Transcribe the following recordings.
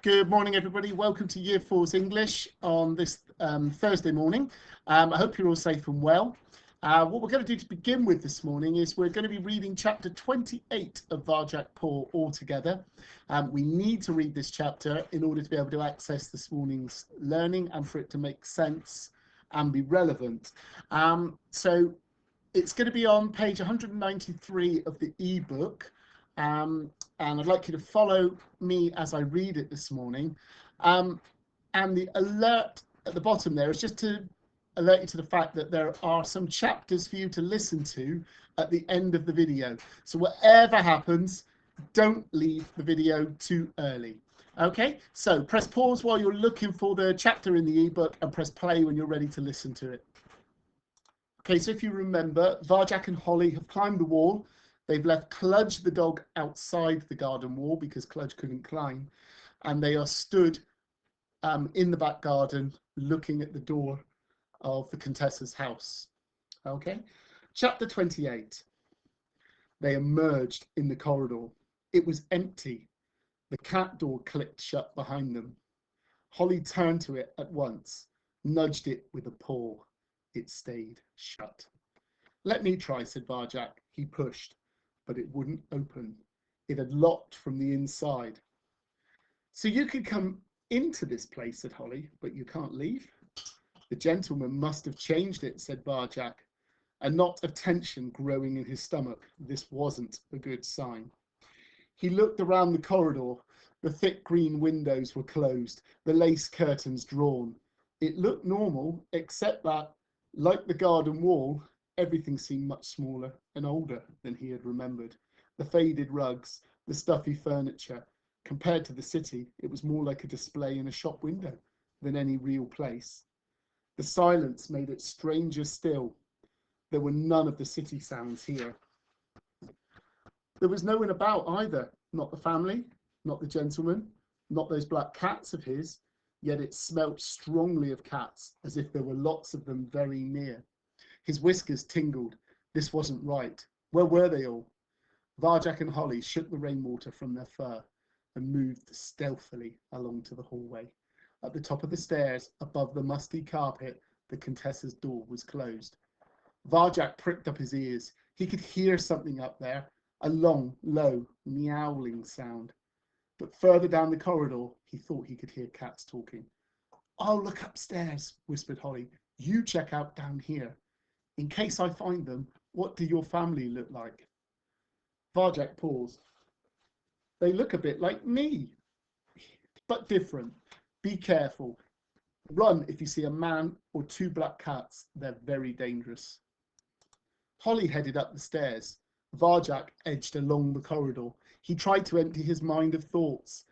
Good morning, everybody. Welcome to Year 4's English on this Thursday morning. I hope you're all safe and well. What we're going to do to begin with this morning is we're going to be reading chapter 28 of Varjak Paul all together. We need to read this chapter in order to be able to access this morning's learning and for it to make sense and be relevant. So it's going to be on page 193 of the ebook. And I'd like you to follow me as I read it this morning. And the alert at the bottom there is just to alert you to the fact that there are some chapters for you to listen to at the end of the video. So whatever happens, don't leave the video too early. Okay, so press pause while you're looking for the chapter in the ebook and press play when you're ready to listen to it. Okay, so if you remember, Varjak and Holly have climbed the wall. They've left Kludge the dog outside the garden wall because Kludge couldn't climb, and they are stood in the back garden looking at the door of the Contessa's house. Okay, chapter 28. They emerged in the corridor. It was empty. The cat door clicked shut behind them. Holly turned to it at once, nudged it with a paw. It stayed shut. "Let me try," said Varjak. He pushed, but it wouldn't open. It had locked from the inside. "So you could come into this place," said Holly, "but you can't leave?" "The gentleman must have changed it," said Varjak, a knot of tension growing in his stomach. This wasn't a good sign. He looked around the corridor. The thick green windows were closed, the lace curtains drawn. It looked normal, except that, like the garden wall, everything seemed much smaller and older than he had remembered. The faded rugs, the stuffy furniture. Compared to the city, it was more like a display in a shop window than any real place. The silence made it stranger still. There were none of the city sounds here. There was no one about either, not the family, not the gentleman, not those black cats of his, yet it smelt strongly of cats, as if there were lots of them very near. His whiskers tingled. This wasn't right. Where were they all? Varjak and Holly shook the rainwater from their fur and moved stealthily along to the hallway. At the top of the stairs, above the musty carpet, the Contessa's door was closed. Varjak pricked up his ears. He could hear something up there, a long, low, meowling sound. But further down the corridor, he thought he could hear cats talking. "I'll look upstairs," whispered Holly. "You check out down here. In case I find them, what do your family look like?" Varjak paused. "They look a bit like me, but different. Be careful. Run if you see a man or two black cats. They're very dangerous." Holly headed up the stairs. Varjak edged along the corridor. He tried to empty his mind of thoughts,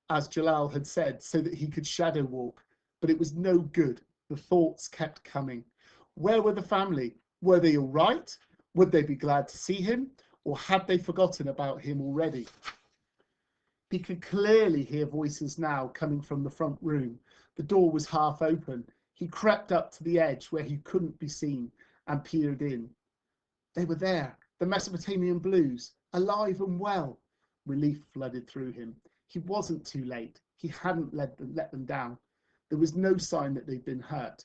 as Jalal had said, so that he could shadow walk, but it was no good. The thoughts kept coming. Where were the family? Were they all right? Would they be glad to see him? Or had they forgotten about him already? He could clearly hear voices now coming from the front room. The door was half open. He crept up to the edge where he couldn't be seen and peered in. They were there, the Mesopotamian Blues, alive and well. Relief flooded through him. He wasn't too late. He hadn't let them down. There was no sign that they'd been hurt.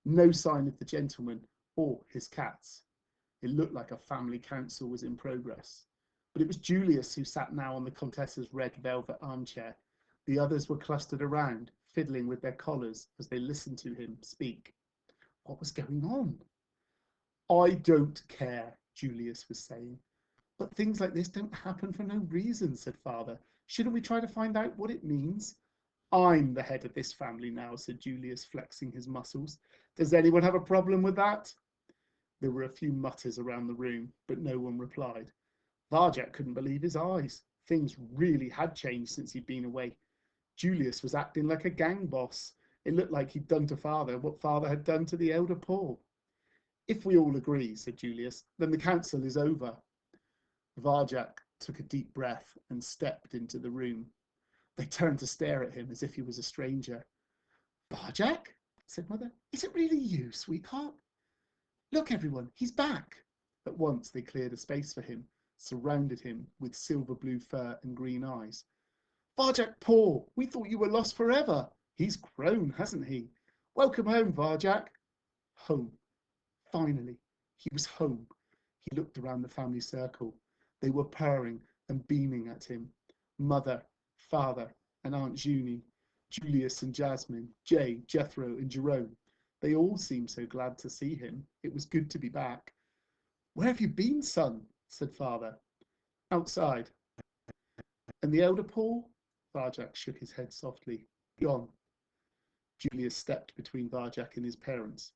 No sign of the gentleman or his cats. It looked like a family council was in progress. But it was Julius who sat now on the Contessa's red velvet armchair. The others were clustered around, fiddling with their collars as they listened to him speak. What was going on? "I don't care," Julius was saying. "But things like this don't happen for no reason," said Father. "Shouldn't we try to find out what it means?" "I'm the head of this family now," said Julius, flexing his muscles. "Does anyone have a problem with that?" There were a few mutters around the room, but no one replied. Varjak couldn't believe his eyes. Things really had changed since he'd been away. Julius was acting like a gang boss. It looked like he'd done to Father what Father had done to the elder Paul. "If we all agree," said Julius, "then the council is over." Varjak took a deep breath and stepped into the room. They turned to stare at him as if he was a stranger. "Varjak," said Mother, "is it really you, sweetheart? Look, everyone, he's back." At once they cleared a space for him, surrounded him with silver blue fur and green eyes. Varjak poor, we thought you were lost forever. He's grown, hasn't he? Welcome home, Varjak. Home. Finally, he was home. He looked around the family circle. They were purring and beaming at him. Mother, father, and Aunt Junie, Julius and Jasmine, Jay, Jethro, and Jerome. They all seemed so glad to see him. It was good to be back. Where have you been, son? Said father. Outside. And the elder Paul? Varjak shook his head softly. Gone. Julius stepped between Varjak and his parents.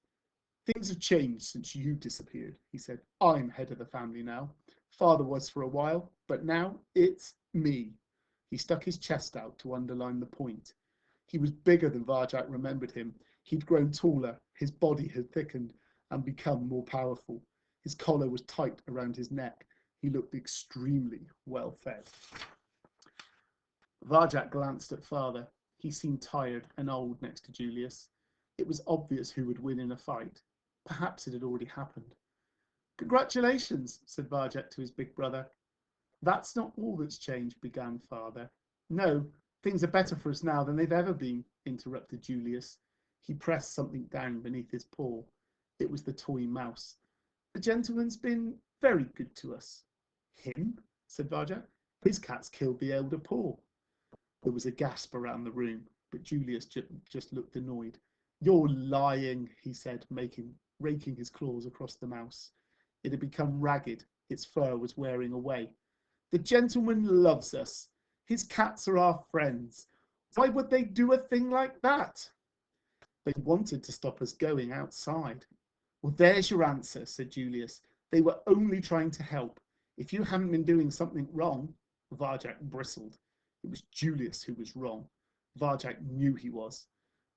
Things have changed since you disappeared, he said. I'm head of the family now. Father was for a while, but now it's me. He stuck his chest out to underline the point. He was bigger than Varjak remembered him. He'd grown taller, his body had thickened and become more powerful. His collar was tight around his neck. He looked extremely well fed. Varjak glanced at father. He seemed tired and old next to Julius. It was obvious who would win in a fight. Perhaps it had already happened. Congratulations, said Varjak to his big brother. That's not all that's changed, began father. No, things are better for us now than they've ever been, interrupted Julius. He pressed something down beneath his paw. It was the toy mouse. The gentleman's been very good to us. Him? Said Varjak. His cat's killed the elder Paul. There was a gasp around the room, but Julius just looked annoyed. You're lying, he said, raking his claws across the mouse. It had become ragged. Its fur was wearing away. The gentleman loves us. His cats are our friends. Why would they do a thing like that? They wanted to stop us going outside. Well, there's your answer, said Julius. They were only trying to help. If you hadn't been doing something wrong, Varjak bristled. It was Julius who was wrong. Varjak knew he was.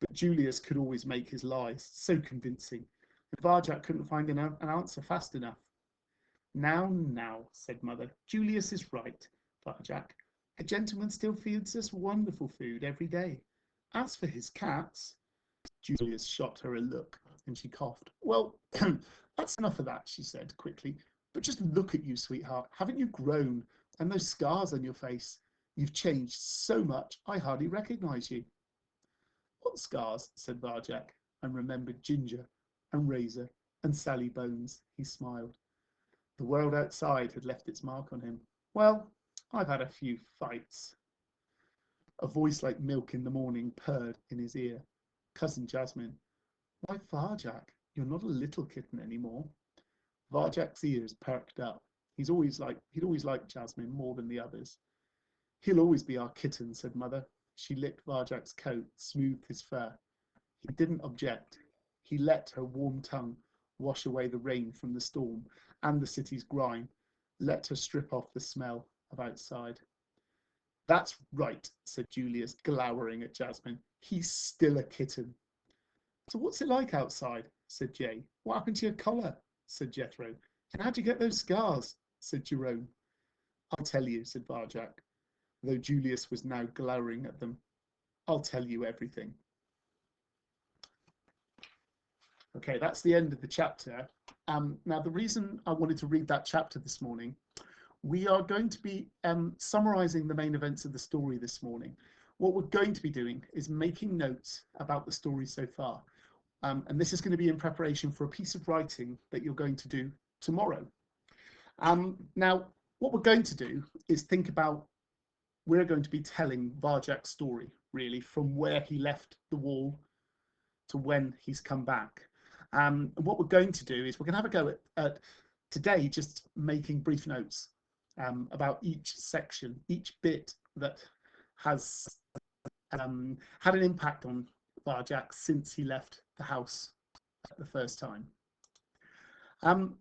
But Julius could always make his lies so convincing. And Varjak couldn't find an answer fast enough. Now, said Mother. Julius is right, Varjak. A gentleman still feeds us wonderful food every day. As for his cats, Julius shot her a look, and she coughed. Well, that's enough of that, she said quickly. But just look at you, sweetheart. Haven't you grown? And those scars on your face. You've changed so much, I hardly recognise you. What scars? Said Varjak, and remembered Ginger and Razor and Sally Bones. He smiled. The world outside had left its mark on him. Well, I've had a few fights. A voice like milk in the morning purred in his ear. Cousin Jasmine. Why, Varjak, you're not a little kitten anymore. Varjak's ears perked up. He'd always liked Jasmine more than the others. He'll always be our kitten, said Mother. She licked Varjak's coat, smoothed his fur. He didn't object. He let her warm tongue wash away the rain from the storm and the city's grime, let her strip off the smell of outside. That's right, said Julius, glowering at Jasmine. He's still a kitten. So what's it like outside? Said Jay. What happened to your collar? Said Jethro. And how'd you get those scars? Said Jerome. I'll tell you, said Varjak, though Julius was now glowering at them. I'll tell you everything. Okay, that's the end of the chapter. Now, the reason I wanted to read that chapter this morning, we are going to be summarising the main events of the story this morning. What we're going to be doing is making notes about the story so far. And this is going to be in preparation for a piece of writing that you're going to do tomorrow. Now, what we're going to do is think about, we're going to be telling Varjak's story, really, from where he left the wall to when he's come back. And what we're going to do is we're going to have a go at today just making brief notes about each section, each bit that has had an impact on Varjak since he left the house the first time.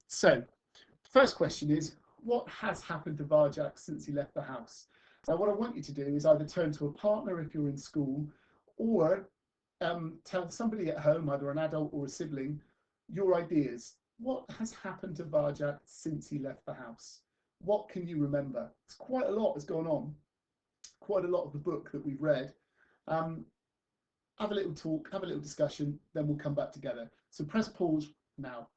So the first question is, what has happened to Varjak since he left the house? So what I want you to do is either turn to a partner if you're in school, or tell somebody at home, either an adult or a sibling, your ideas. What has happened to Varjak since he left the house? What can you remember? It's quite a lot has gone on. Quite a lot of the book that we've read. Have a little talk, have a little discussion, then we'll come back together. So press pause now.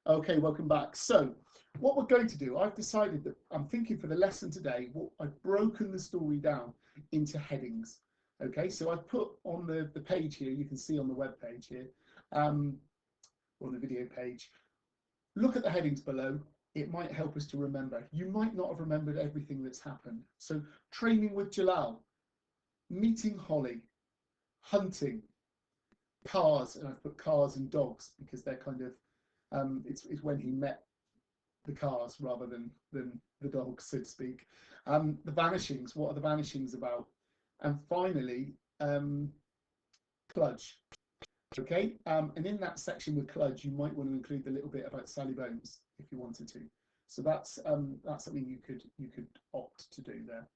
Okay, welcome back. So what we're going to do, I've decided that I'm thinking for the lesson today, I've broken the story down into headings. Okay, so I've put on the page here, you can see on the web page here, on the video page, look at the headings below. It might help us to remember. You might not have remembered everything that's happened. So training with Jalal, meeting Holly, hunting, cars, and I've put cars and dogs because they're kind of, it's when he met the cars rather than the dogs, so to speak. The vanishings, what are the vanishings about? And finally, Cludge. Okay, and in that section with Cludge, you might want to include the little bit about Sally Bones if you wanted to. So that's something you could opt to do there.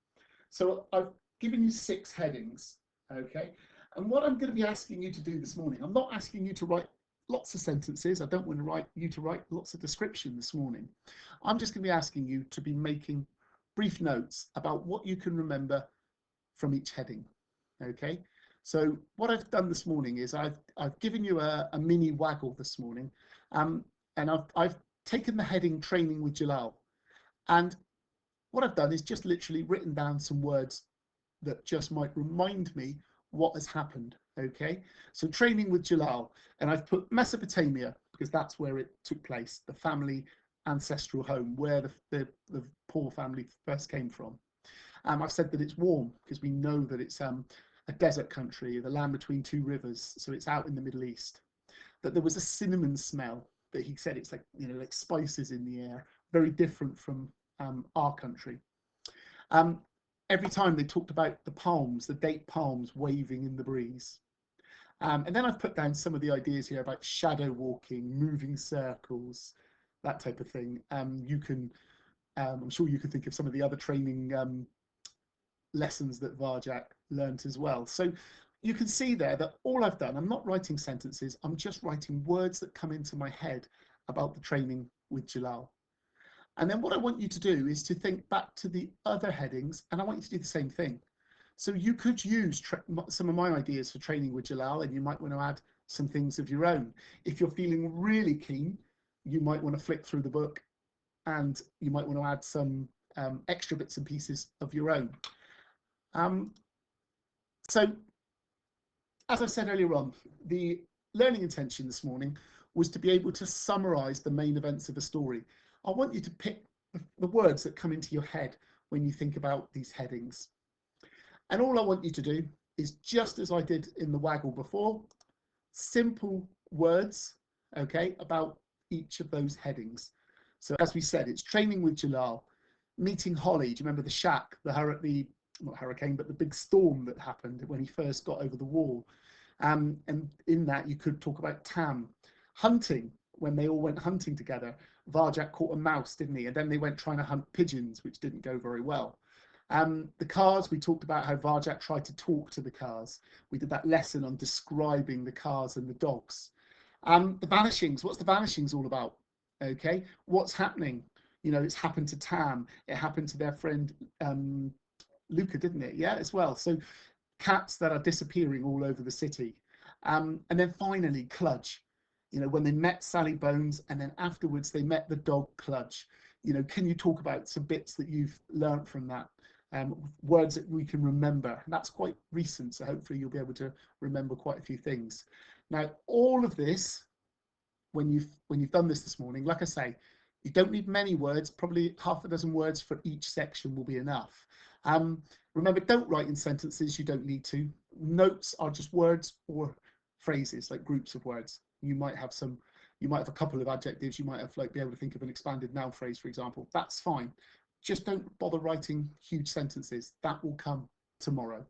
So I've given you 6 headings, okay? And what I'm going to be asking you to do this morning, I'm not asking you to write lots of sentences. I don't want you to write lots of description this morning. I'm just going to be asking you to be making brief notes about what you can remember from each heading, okay? So what I've done this morning is I've given you a mini waggle this morning, and I've taken the heading training with Jalal, and what I've done is just literally written down some words that just might remind me what has happened. Okay, so training with Jalal, and I've put Mesopotamia because that's where it took place, the family ancestral home where the poor family first came from. I've said that it's warm because we know that it's a desert country, the land between 2 rivers, so it's out in the Middle East. That there was a cinnamon smell that he said it's like, you know, like spices in the air, very different from our country. Every time they talked about the palms, the date palms waving in the breeze. And then I've put down some of the ideas here about shadow walking, moving circles, that type of thing. You can, I'm sure you can think of some of the other training lessons that Varjak learnt as well. So you can see there that all I've done, I'm not writing sentences, I'm just writing words that come into my head about the training with Jalal. And then what I want you to do is to think back to the other headings, and I want you to do the same thing. So you could use some of my ideas for training with Jalal, and you might want to add some things of your own. If you're feeling really keen, you might want to flick through the book and you might want to add some extra bits and pieces of your own. So as I said earlier on, the learning intention this morning was to be able to summarize the main events of a story. I want you to pick the words that come into your head when you think about these headings. And all I want you to do is, just as I did in the waggle before, simple words, okay, about each of those headings. So as we said, it's training with Jalal, meeting Holly. Do you remember the shack, not hurricane, but the big storm that happened when he first got over the wall? And in that, you could talk about Tam. Hunting, when they all went hunting together. Varjak caught a mouse, didn't he? And then they went trying to hunt pigeons, which didn't go very well. The cars, we talked about how Varjak tried to talk to the cars. We did that lesson on describing the cars and the dogs. The vanishings, what's the vanishings all about? Okay, what's happening? You know, it's happened to Tam, it happened to their friend Luca, didn't it? Yeah, as well. So cats that are disappearing all over the city. And then finally, Cludge. You know, when they met Sally Bones and then afterwards they met the dog Cludge. You know, can you talk about some bits that you've learned from that? Words that we can remember. And that's quite recent, so hopefully you'll be able to remember quite a few things. Now, all of this, when you've done this morning, like I say, you don't need many words, probably half a dozen words for each section will be enough. Remember, don't write in sentences, you don't need to. Notes are just words or phrases, like groups of words. You might have a couple of adjectives, you might have be able to think of an expanded noun phrase, for example. That's fine. Just don't bother writing huge sentences. That will come tomorrow.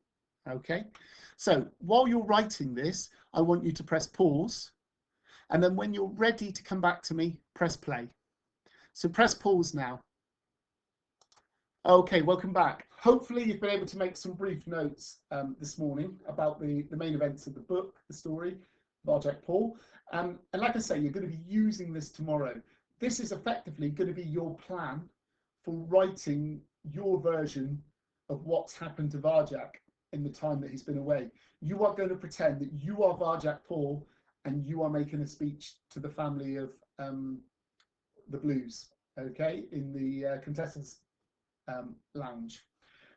Okay? So while you're writing this, I want you to press pause. And then when you're ready to come back to me, press play. So press pause now. Okay, welcome back. Hopefully you've been able to make some brief notes this morning about the main events of the book, the story, Varjak Paul. And like I say, you're going to be using this tomorrow. This is effectively going to be your plan for writing your version of what's happened to Varjak in the time that he's been away. You are going to pretend that you are Varjak Paul and you are making a speech to the family of the blues, okay, in the contestants lounge.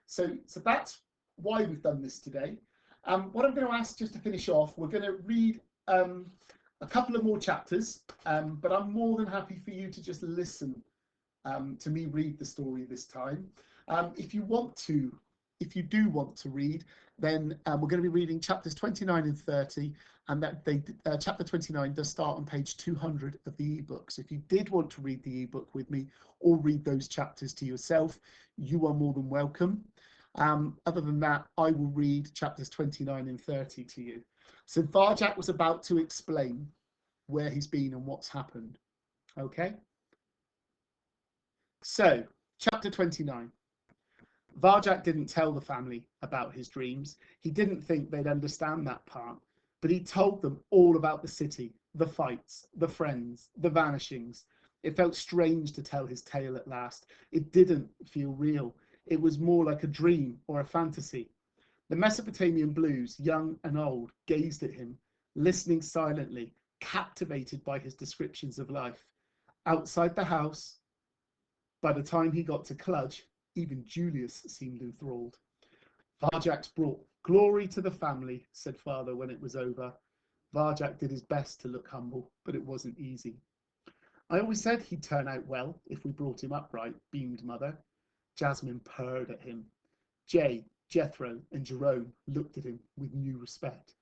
So that's why we've done this today. What I'm going to ask, just to finish off, we're going to read a couple of more chapters, but I'm more than happy for you to just listen to me read the story this time. If you do want to read, then we're going to be reading chapters 29 and 30, and that chapter 29 does start on page 200 of the ebook. So if you did want to read the ebook with me or read those chapters to yourself, you are more than welcome. Other than that, I will read chapters 29 and 30 to you. So Varjak was about to explain where he's been and what's happened. Okay? So, chapter 29. Varjak didn't tell the family about his dreams. He didn't think they'd understand that part, but he told them all about the city, the fights, the friends, the vanishings. It felt strange to tell his tale at last. It didn't feel real. It was more like a dream or a fantasy. The Mesopotamian blues, young and old, gazed at him, listening silently, captivated by his descriptions of life. Outside the house, by the time he got to Cluj, even Julius seemed enthralled. Varjak's brought glory to the family, said father when it was over. Varjak did his best to look humble, but it wasn't easy. I always said he'd turn out well if we brought him up right, beamed mother. Jasmine purred at him. Jay, Jethro, and Jerome looked at him with new respect.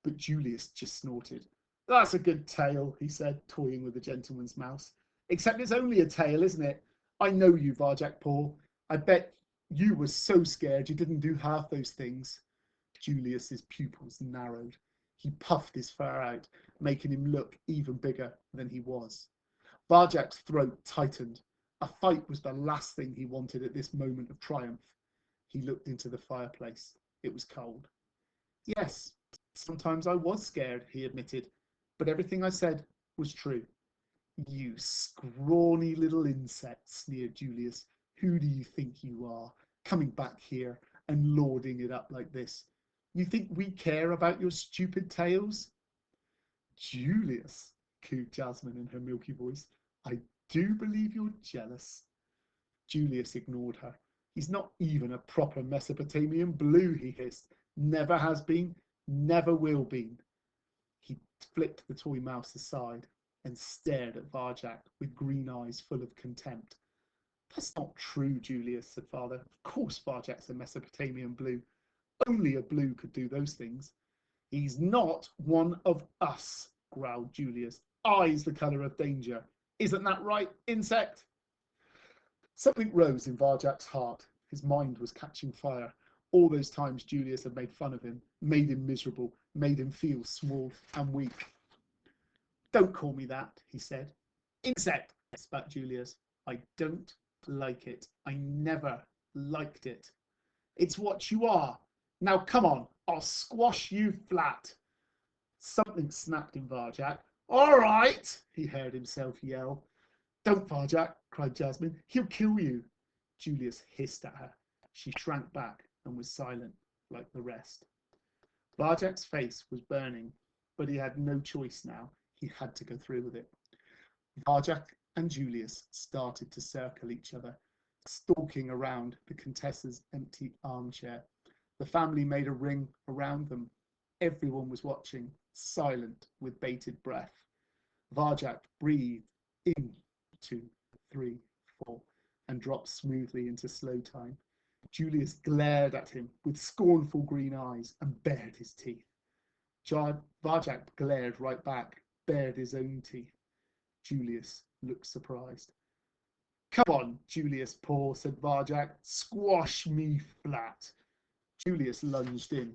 But Julius just snorted. That's a good tale, he said, toying with the gentleman's mouse. Except it's only a tale, isn't it? I know you, Varjak Paul. I bet you were so scared you didn't do half those things. Julius's pupils narrowed. He puffed his fur out, making him look even bigger than he was. Varjak's throat tightened. A fight was the last thing he wanted at this moment of triumph. He looked into the fireplace. It was cold. Yes, sometimes I was scared, he admitted, but everything I said was true. You scrawny little insect, sneered Julius. Who do you think you are, coming back here and lording it up like this? You think we care about your stupid tales? Julius, cooed Jasmine in her milky voice, I do believe you're jealous. Julius ignored her. He's not even a proper Mesopotamian blue, he hissed. Never has been, never will be. He flipped the toy mouse aside and stared at Varjak with green eyes full of contempt. That's not true, Julius, said father. Of course Varjak's a Mesopotamian blue. Only a blue could do those things. He's not one of us, growled Julius. Eyes the colour of danger. Isn't that right, insect? Something rose in Varjak's heart. His mind was catching fire. All those times Julius had made fun of him, made him miserable, made him feel small and weak. Don't call me that, he said. Insect, spat Julius. I don't like it. I never liked it. It's what you are. Now come on, I'll squash you flat. Something snapped in Varjak. All right, he heard himself yell. Don't, Varjak, cried Jasmine. He'll kill you. Julius hissed at her. She shrank back and was silent, like the rest. Varjak's face was burning, but he had no choice now. He had to go through with it. Varjak and Julius started to circle each other, stalking around the Contessa's empty armchair. The family made a ring around them. Everyone was watching, silent with bated breath. Varjak breathed in 2, 3, 4, and dropped smoothly into slow time. Julius glared at him with scornful green eyes and bared his teeth. Varjak glared right back, bared his own teeth. Julius looked surprised. Come on, Julius Paul, said Varjak. Squash me flat. Julius lunged in.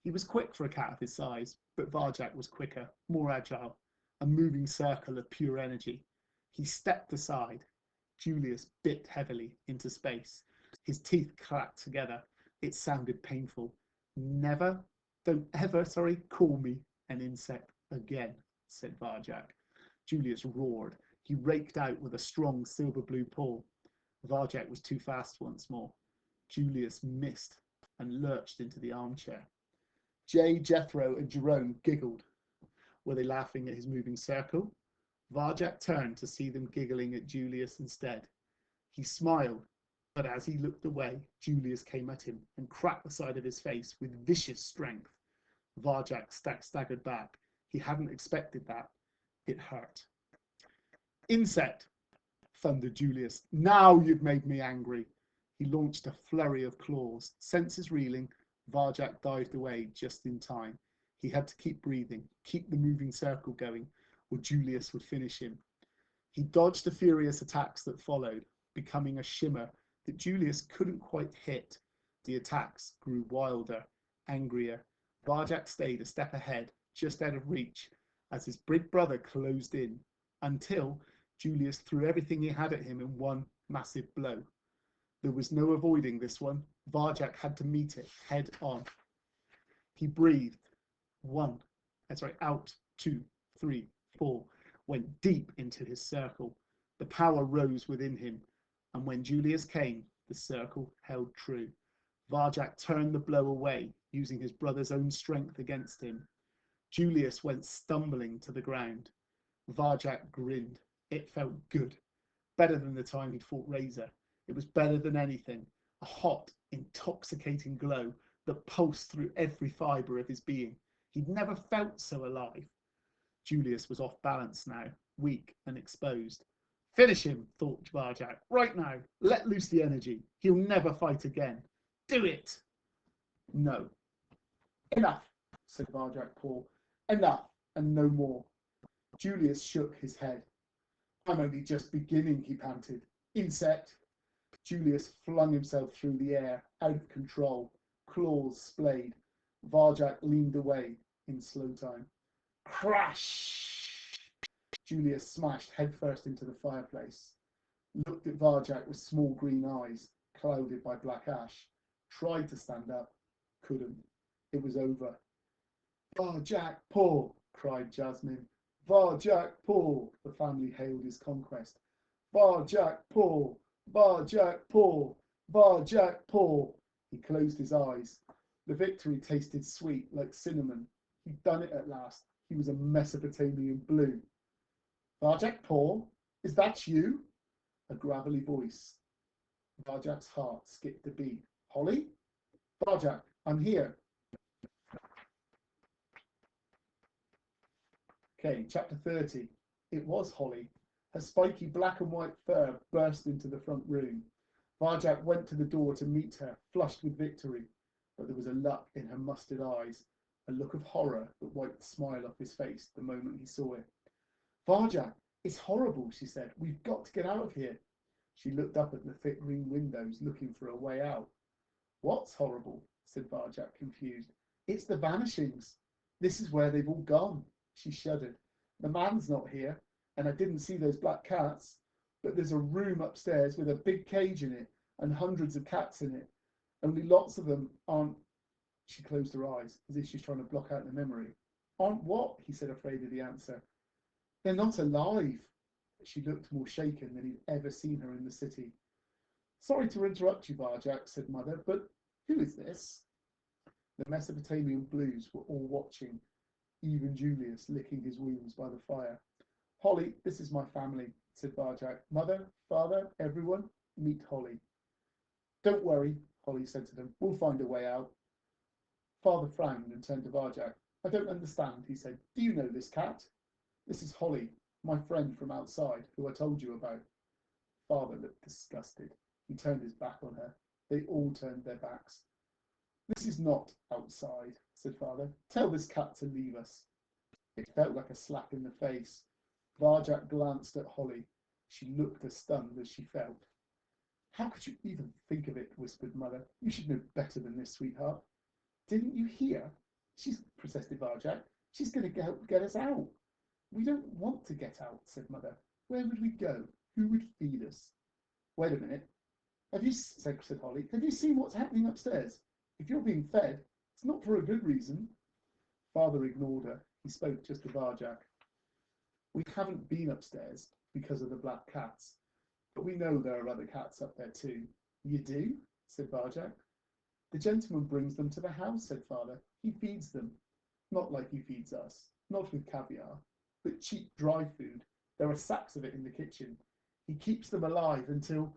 He was quick for a cat of his size, but Varjak was quicker, more agile, a moving circle of pure energy. He stepped aside. Julius bit heavily into space. His teeth clacked together. It sounded painful. Don't ever, call me an insect again, said Varjak. Julius roared. He raked out with a strong silver blue paw. Varjak was too fast once more. Julius missed and lurched into the armchair. Jay, Jethro, and Jerome giggled. Were they laughing at his moving circle? Varjak turned to see them giggling at Julius instead. He smiled, but as he looked away, Julius came at him and cracked the side of his face with vicious strength. Varjak staggered back. He hadn't expected that. It hurt. Insect, thundered Julius. Now you've made me angry. He launched a flurry of claws. Senses reeling, Varjak dived away just in time. He had to keep breathing, keep the moving circle going, or Julius would finish him. He dodged the furious attacks that followed, becoming a shimmer that Julius couldn't quite hit. The attacks grew wilder, angrier. Varjak stayed a step ahead, just out of reach, as his big brother closed in, until Julius threw everything he had at him in one massive blow. There was no avoiding this one. Varjak had to meet it head on. He breathed. Out, 2, 3, 4, went deep into his circle. The power rose within him, and when Julius came, the circle held true. Varjak turned the blow away, using his brother's own strength against him. Julius went stumbling to the ground. Varjak grinned. It felt good. Better than the time he'd fought Razor. It was better than anything. A hot, intoxicating glow that pulsed through every fibre of his being. He'd never felt so alive. Julius was off balance now, weak and exposed. Finish him, thought Varjak. Right now. Let loose the energy. He'll never fight again. Do it. No. Enough, said Varjak Paul. Enough, and no more. Julius shook his head. I'm only just beginning, he panted. Insect. Julius flung himself through the air, out of control. Claws splayed. Varjak leaned away in slow time. Crash! Julius smashed headfirst into the fireplace, looked at Varjak with small green eyes, clouded by black ash, tried to stand up, couldn't. It was over. Varjak Paul, cried Jasmine. Varjak Paul, the family hailed his conquest. Varjak Paul, Varjak Paul, Varjak Paul. He closed his eyes. The victory tasted sweet, like cinnamon. He'd done it at last. He was a Mesopotamian blue. Varjak Paul, is that you? A gravelly voice. Varjak's heart skipped a beat. Holly? Varjak, I'm here. Okay, chapter 30. It was Holly. Her spiky black and white fur burst into the front room. Varjak went to the door to meet her, flushed with victory, but there was a look in her mustard eyes, a look of horror that wiped the smile off his face the moment he saw it. Varjak, it's horrible, she said. We've got to get out of here. She looked up at the thick green windows, looking for a way out. What's horrible? Said Varjak, confused. It's the vanishings. This is where they've all gone. She shuddered. The man's not here, and I didn't see those black cats, but there's a room upstairs with a big cage in it and hundreds of cats in it. Only lots of them aren't. She closed her eyes as if she's trying to block out the memory. Aren't what? He said, afraid of the answer. They're not alive. She looked more shaken than he'd ever seen her in the city. Sorry to interrupt you, Varjak, said Mother, but who is this? The Mesopotamian blues were all watching, even Julius licking his wounds by the fire. Holly, this is my family, said Varjak. Mother, father, everyone, meet Holly. Don't worry, Holly said to them. We'll find a way out. Father frowned and turned to Varjak. I don't understand, he said. Do you know this cat? This is Holly, my friend from outside, who I told you about. Father looked disgusted. He turned his back on her. They all turned their backs. This is not outside, said Father. Tell this cat to leave us. It felt like a slap in the face. Varjak glanced at Holly. She looked as stunned as she felt. How could you even think of it, whispered Mother. You should know better than this, sweetheart. Didn't you hear? Protested Varjak. She's going to get us out. We don't want to get out, said Mother. Where would we go? Who would feed us? Wait a minute. Said Holly, have you seen what's happening upstairs? If you're being fed, it's not for a good reason. Father ignored her. He spoke just to Varjak. We haven't been upstairs because of the black cats, but we know there are other cats up there too. You do? Said Varjak. The gentleman brings them to the house, said Father. He feeds them. Not like he feeds us. Not with caviar, but cheap dry food. There are sacks of it in the kitchen. He keeps them alive until,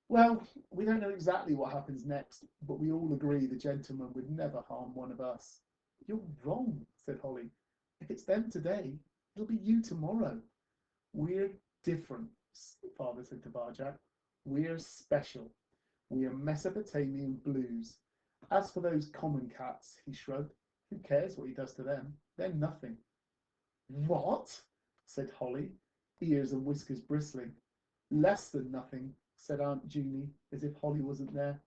well, we don't know exactly what happens next, but we all agree the gentleman would never harm one of us. You're wrong, said Holly. If it's them today, it'll be you tomorrow. We're different, Father said to Barjack. We're special. We are Mesopotamian blues. As for those common cats, he shrugged, who cares what he does to them? They're nothing. What? Said Holly, ears and whiskers bristling. Less than nothing, said Aunt Junie, as if Holly wasn't there.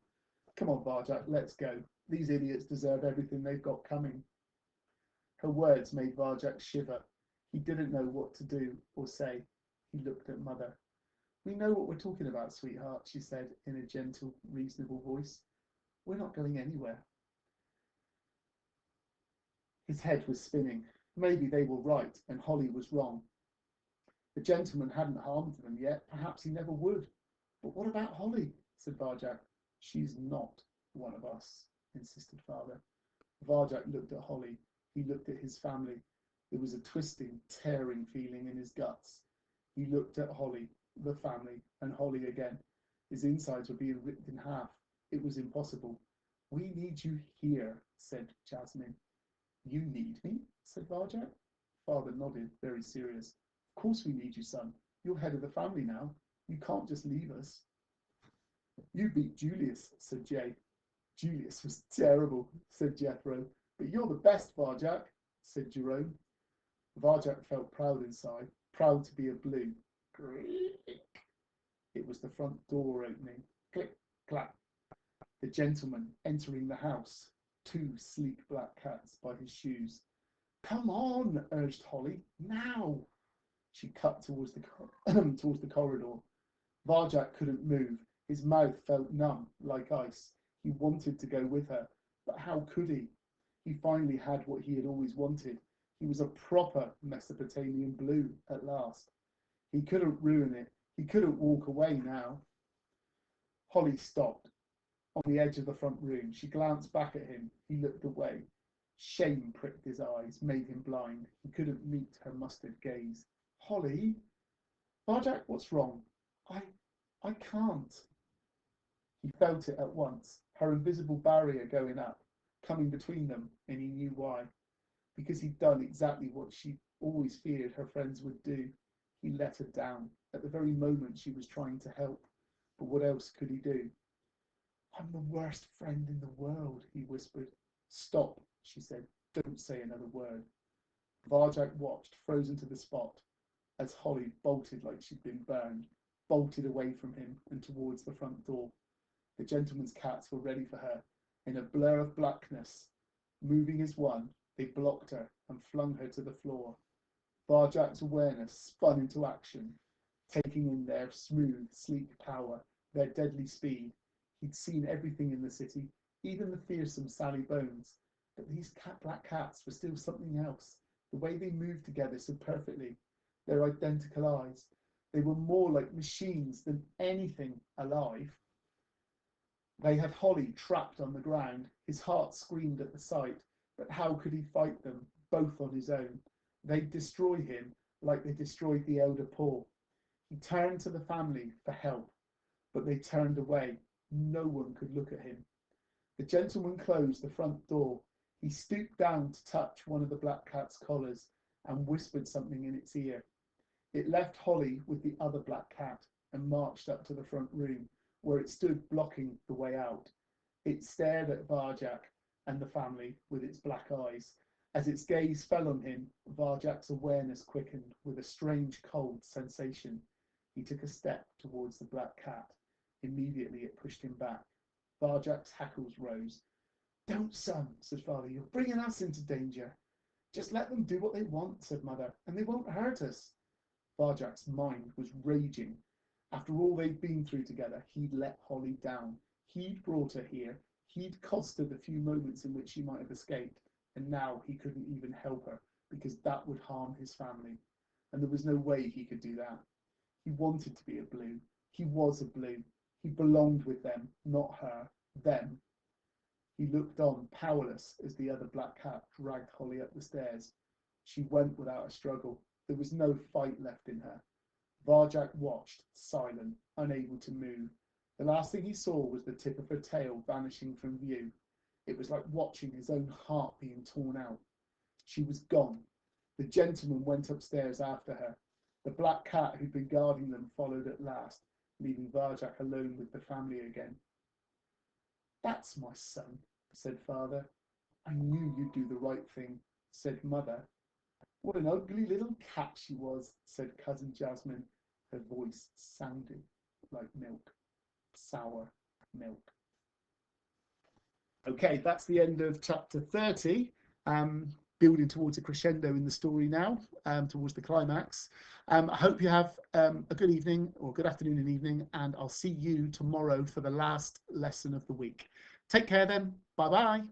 Come on, Barjack, let's go. These idiots deserve everything they've got coming. Her words made Barjack shiver. He didn't know what to do or say. He looked at Mother. We know what we're talking about, sweetheart, she said in a gentle, reasonable voice. We're not going anywhere. His head was spinning. Maybe they were right and Holly was wrong. The gentleman hadn't harmed them yet. Perhaps he never would. But what about Holly? Said Barjack. She's not one of us, insisted Father. Barjack looked at Holly. He looked at his family. There was a twisting, tearing feeling in his guts. He looked at Holly, the family, and Holly again. His insides were being ripped in half. It was impossible. We need you here, said Jasmine. You need me? Said Barjack. Father nodded, very serious. Of course we need you, son. You're head of the family now. You can't just leave us. You beat Julius, said Jay. Julius was terrible, said Jethro. But you're the best, Barjack, said Jerome. Barjack felt proud inside, proud to be a blue. Click. It was the front door opening. Click, clack. The gentleman entering the house, 2 sleek black cats by his shoes. Come on, urged Holly. Now. She cut towards the corridor. Barjack couldn't move. His mouth felt numb, like ice. He wanted to go with her, but how could he? He finally had what he had always wanted. He was a proper Mesopotamian blue at last. He couldn't ruin it. He couldn't walk away now. Holly stopped on the edge of the front room. She glanced back at him. He looked away. Shame pricked his eyes, made him blind. He couldn't meet her mustard gaze. Holly? Barjack, what's wrong? I can't. He felt it at once, her invisible barrier going up, coming between them, and he knew why. Because he'd done exactly what she always feared her friends would do. He let her down at the very moment she was trying to help. But what else could he do? I'm the worst friend in the world, he whispered. Stop, she said. Don't say another word. Barjack watched, frozen to the spot, as Holly bolted like she'd been burned, bolted away from him and towards the front door. The gentleman's cats were ready for her. In a blur of blackness, moving as one, they blocked her and flung her to the floor. Barjack's awareness spun into action, taking in their smooth, sleek power, their deadly speed. He'd seen everything in the city, even the fearsome Sally Bones. But these black cats were still something else. The way they moved together so perfectly, their identical eyes. They were more like machines than anything alive. They had Holly trapped on the ground. His heart screamed at the sight, but how could he fight them, both on his own? They'd destroy him like they destroyed the elder Paul. He turned to the family for help, but they turned away. No one could look at him. The gentleman closed the front door. He stooped down to touch one of the black cat's collars and whispered something in its ear. It left Holly with the other black cat and marched up to the front room, where it stood blocking the way out. It stared at Barjack and the family with its black eyes. As its gaze fell on him, Barjack's awareness quickened with a strange cold sensation. He took a step towards the black cat. Immediately it pushed him back. Barjack's hackles rose. Don't, son, said Father. You're bringing us into danger. Just let them do what they want, said Mother, and they won't hurt us. Barjack's mind was raging. After all they'd been through together, he'd let Holly down. He'd brought her here. He'd cost her the few moments in which she might have escaped. And now he couldn't even help her because that would harm his family. And there was no way he could do that. He wanted to be a blue. He was a blue. He belonged with them, not her, them. He looked on, powerless, as the other black cat dragged Holly up the stairs. She went without a struggle. There was no fight left in her. Varjak watched, silent, unable to move. The last thing he saw was the tip of her tail vanishing from view. It was like watching his own heart being torn out. She was gone. The gentleman went upstairs after her. The black cat who'd been guarding them followed at last, leaving Varjak alone with the family again. "That's my son," said father. "I knew you'd do the right thing," said mother. "What an ugly little cat she was," said cousin Jasmine. Her voice sounded like milk, sour milk. Okay, that's the end of chapter 30. Building towards a crescendo in the story now, towards the climax. I hope you have a good evening or good afternoon and evening, and I'll see you tomorrow for the last lesson of the week. Take care then. Bye-bye.